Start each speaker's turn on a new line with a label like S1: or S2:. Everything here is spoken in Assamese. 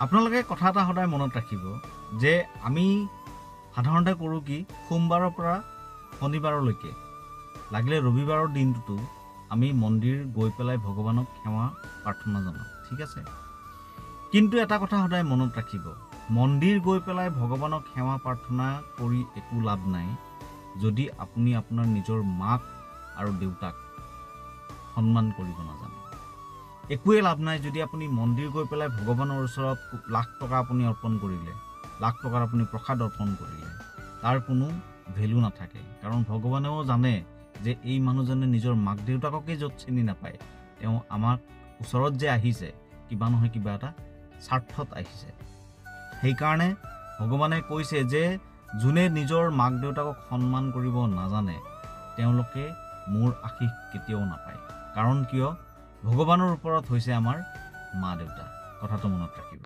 S1: আপোনালোকে কথা এটা সদায় মনত ৰাখিব যে আমি সাধাৰণতে কৰোঁ কি সোমবাৰৰ পৰা শনিবাৰলৈকে লাগিলে ৰবিবাৰৰ দিনটোতো আমি মন্দিৰ গৈ পেলাই ভগৱানক সেৱা প্ৰাৰ্থনা জনাওঁ, ঠিক আছে। কিন্তু এটা কথা সদায় মনত ৰাখিব, মন্দিৰ গৈ পেলাই ভগৱানক সেৱা প্ৰাৰ্থনা কৰি একো লাভ নাই যদি আপুনি আপোনাৰ নিজৰ মাক আৰু দেউতাক সন্মান কৰিব নাজানে। একোৱে লাভ নাই যদি আপুনি মন্দিৰ গৈ পেলাই ভগৱানৰ ওচৰত লাখ টকা আপুনি অৰ্পণ কৰিলে, লাখ টকাৰ আপুনি প্ৰসাদ অৰ্পণ কৰিলে, তাৰ কোনো ভেলু নাথাকে। কাৰণ ভগৱানেও জানে যে এই মানুহজনে নিজৰ মাক দেউতাককে য'ত চিনি নাপায়, তেওঁ আমাক ওচৰত যে আহিছে কিবা নহয় কিবা এটা স্বাৰ্থত আহিছে। সেইকাৰণে ভগৱানে কৈছে যে যোনে নিজৰ মাক দেউতাকক সন্মান কৰিব নাজানে তেওঁলোকে মোৰ আশীষ কেতিয়াও নাপায়। কাৰণ কিয়? ভগৱানৰ ওপৰত হৈছে আমাৰ মা দেউতা। কথাটো মনত ৰাখিব।